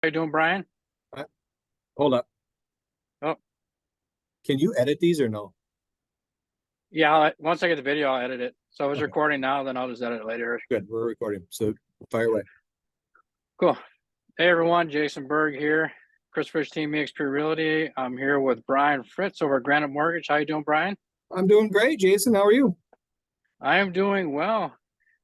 How you doing, Brian? Uh, Hold up. Oh, Can you edit these or no? yeah. Once I get the video, I'll edit it. So I was Okay, recording now, then I'll just edit it later. good. We're recording. So fire away. Cool. Hey, everyone. Jason Berg here. Chris Fritch Team, EXP Realty. I'm here with Brian Fritz over at Granite Mortgage. How you doing, Brian? I'm doing great, Jason. How are you? I am doing well.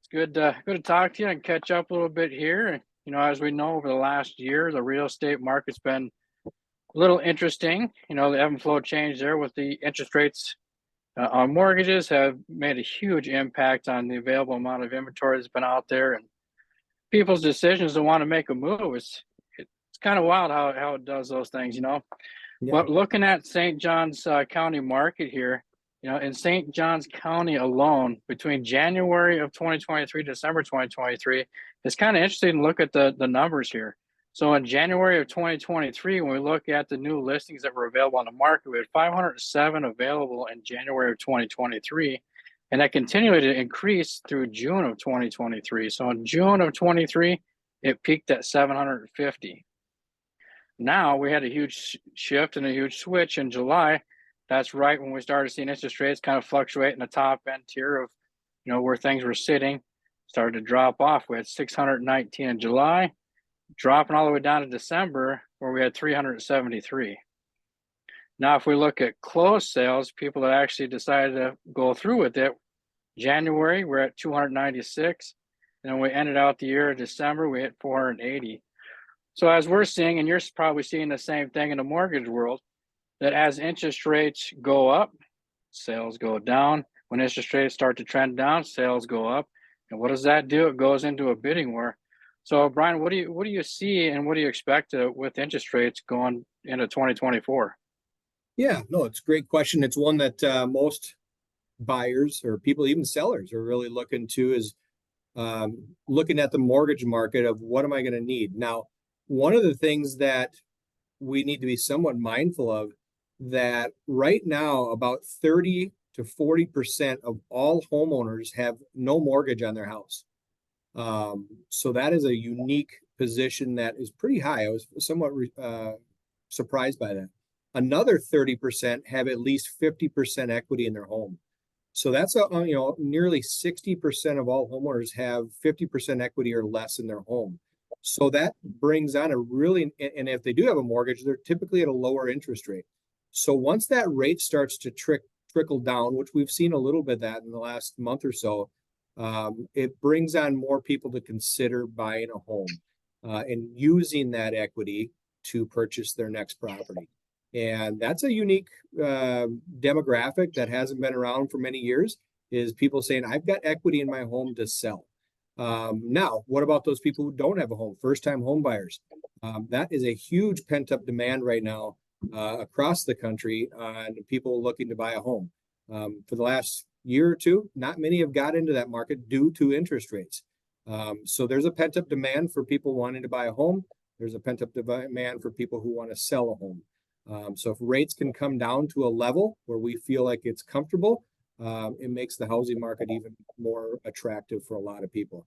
It's good to talk to you and catch up a little bit here. As we know, over the last year, the real estate market's been a little interesting. The ebb and flow change there with the interest rates on mortgages have made a huge impact on the available amount of inventory that's been out there and people's decisions to want to make a move. It's kind of wild how it does those things. Yeah. But looking at St. Johns County market here, in St. Johns County alone, between January of 2023, December 2023, it's kind of interesting to look at the numbers here. So in January of 2023, when we look at the new listings that were available on the market, we had 507 available in January of 2023. And that continued to increase through June of 2023. So in June of 23, it peaked at 750. Now we had a huge shift and a huge switch in July. That's right when we started seeing interest rates kind of fluctuate in the top end tier of, where things were sitting, started to drop off. We had 619 in July, dropping all the way down to December, where we had 373. Now, if we look at closed sales, people that actually decided to go through with it, January, we're at 296. And then we ended out the year of December, we hit 480. So as we're seeing, and you're probably seeing the same thing in the mortgage world, that as interest rates go up, sales go down. When interest rates start to trend down, sales go up. And what does that do? It goes into a bidding war. So Brian, what do you see and what do you expect with interest rates going into 2024? Yeah, no, it's a great question. It's one that most buyers or people, even sellers, are really looking to is looking at the mortgage market of what am I going to need? Now, one of the things that we need to be somewhat mindful of that right now about 30 to 40% of all homeowners have no mortgage on their house. So that is a unique position that is pretty high. I was somewhat surprised by that. Another 30% have at least 50% equity in their home. So that's nearly 60% of all homeowners have 50% equity or less in their home. So that brings on and if they do have a mortgage, they're typically at a lower interest rate. So once that rate starts to trickle down, which we've seen a little bit of that in the last month or so, it brings on more people to consider buying a home and using that equity to purchase their next property. And that's a unique demographic that hasn't been around for many years, is people saying, I've got equity in my home to sell. Now, what about those people who don't have a home, first-time home buyers? That is a huge pent-up demand right now across the country on people looking to buy a home. For the last year or two, not many have got into that market due to interest rates. So there's a pent-up demand for people wanting to buy a home. There's a pent-up demand for people who want to sell a home. So if rates can come down to a level where we feel like it's comfortable, it makes the housing market even more attractive for a lot of people.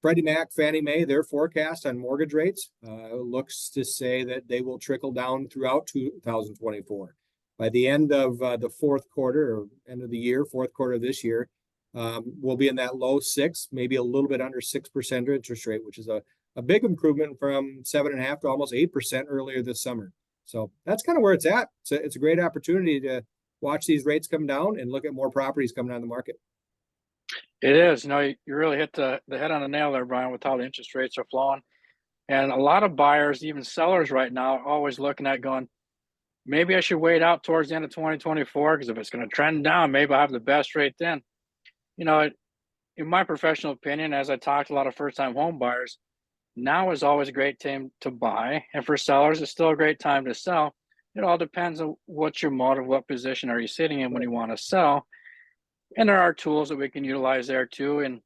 Freddie Mac, Fannie Mae, their forecast on mortgage rates looks to say that they will trickle down throughout 2024. By the end of the fourth quarter or end of the year, fourth quarter of this year, we'll be in that low 6, maybe a little bit under 6% interest rate, which is a big improvement from 7.5% to almost 8% earlier this summer. So that's kind of where it's at. It's a great opportunity to watch these rates come down and look at more properties coming on the market. It is. You really hit the head on the nail there, Brian, with how the interest rates are flowing. And a lot of buyers, even sellers right now, are always looking at going, maybe I should wait out towards the end of 2024 because if it's going to trend down, maybe I'll have the best rate then. In my professional opinion, as I talk to a lot of first-time home buyers, now is always a great time to buy. And for sellers, it's still a great time to sell. It all depends on what's your motive, what position are you sitting in when you want to sell. And there are tools that we can utilize there too. And,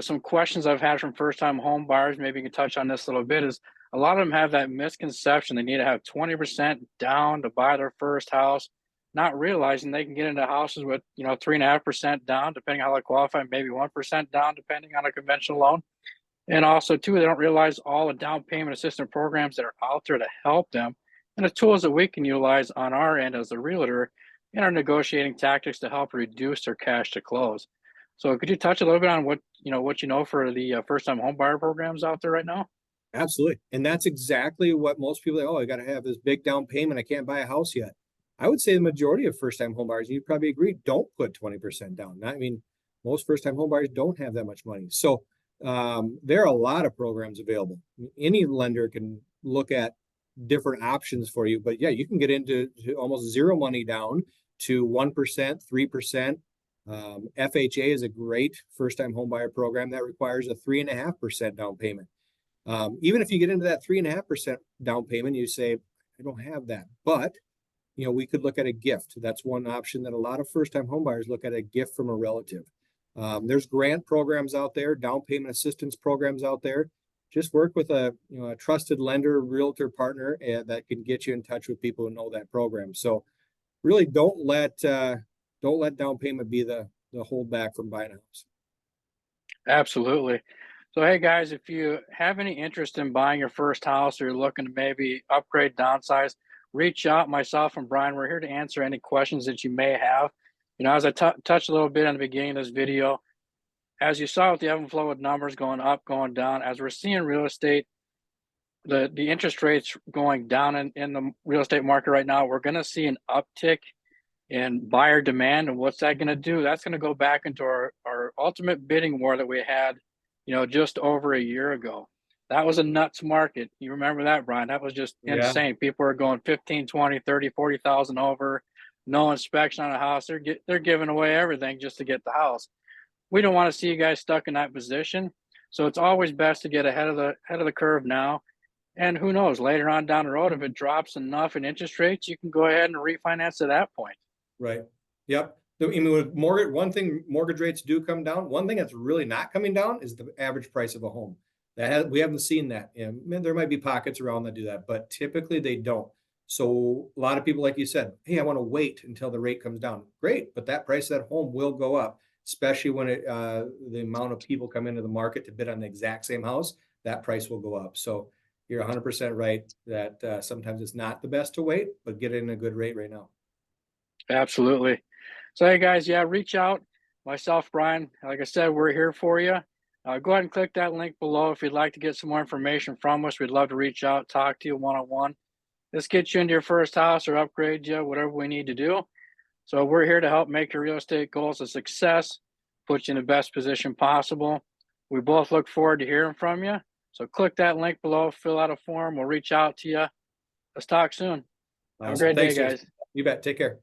some questions I've had from first-time home buyers, maybe you can touch on this a little bit, is a lot of them have that misconception they need to have 20% down to buy their first house, not realizing they can get into houses with, 3.5% down, depending on how they qualify, maybe 1% down, depending on a conventional loan. And also, too, they don't realize all the down payment assistance programs that are out there to help them, and the tools that we can utilize on our end as a realtor in our negotiating tactics to help reduce their cash to close. So, could you touch a little bit on what you know for the first-time home buyer programs out there right now? Absolutely. And that's exactly what most people, oh, I got to have this big down payment. I can't buy a house yet. I would say the majority of first-time home buyers, and you probably agree, don't put 20% down. I mean, most first-time home buyers don't have that much money. So there are a lot of programs available. Any lender can look at different options for you, but yeah, you can get into almost zero money down to 1%, 3%. FHA is a great first-time home buyer program that requires a 3.5% down payment. Even if you get into that 3.5% down payment, you say, I don't have that, but we could look at a gift. That's one option that a lot of first-time homebuyers look at, a gift from a relative. There's grant programs out there, down payment assistance programs out there. Just work with a trusted lender, realtor partner that can get you in touch with people who know that program. So really don't let down payment be the holdback from buying a house. Absolutely. So, hey guys, if you have any interest in buying your first house or you're looking to maybe upgrade, downsize, reach out. Myself and Brian, we're here to answer any questions that you may have. As I touched a little bit in the beginning of this video, as you saw with the ebb and flow of numbers going up, going down, as we're seeing real estate, the interest rates going down in the real estate market right now, we're going to see an uptick in buyer demand. And what's that going to do? That's going to go back into our ultimate bidding war that we had, just over a year ago. That was a nuts market. You remember that, Brian? That was just insane. People are going 15, 20, 30, 40,000 over, no inspection on a house. They're giving away everything just to get the house. We don't want to see you guys stuck in that position. So it's always best to get ahead of the curve now. And who knows, later on down the road, if it drops enough in interest rates, you can go ahead and refinance at that point. Right. Yep. I mean, with mortgage, one thing, mortgage rates do come down. One thing that's really not coming down is the average price of a home. We haven't seen that. And there might be pockets around that do that, but typically they don't. So a lot of people, like you said, hey, I want to wait until the rate comes down. Great, but that price of that home will go up, especially when the amount of people come into the market to bid on the exact same house. That price will go up. So you're 100% right that sometimes it's not the best to wait, but get in a good rate right now. Absolutely. So, hey guys, reach out. Myself, Brian, like I said, we're here for you. Go ahead and click that link below if you'd like to get some more information from us. We'd love to reach out, talk to you one-on-one. Let's get you into your first house or upgrade you, whatever we need to do. So we're here to help make your real estate goals a success, put you in the best position possible. We both look forward to hearing from you. So click that link below, fill out a form. We'll reach out to you. Let's talk soon. Awesome. Have a great day, guys. You bet. Take care.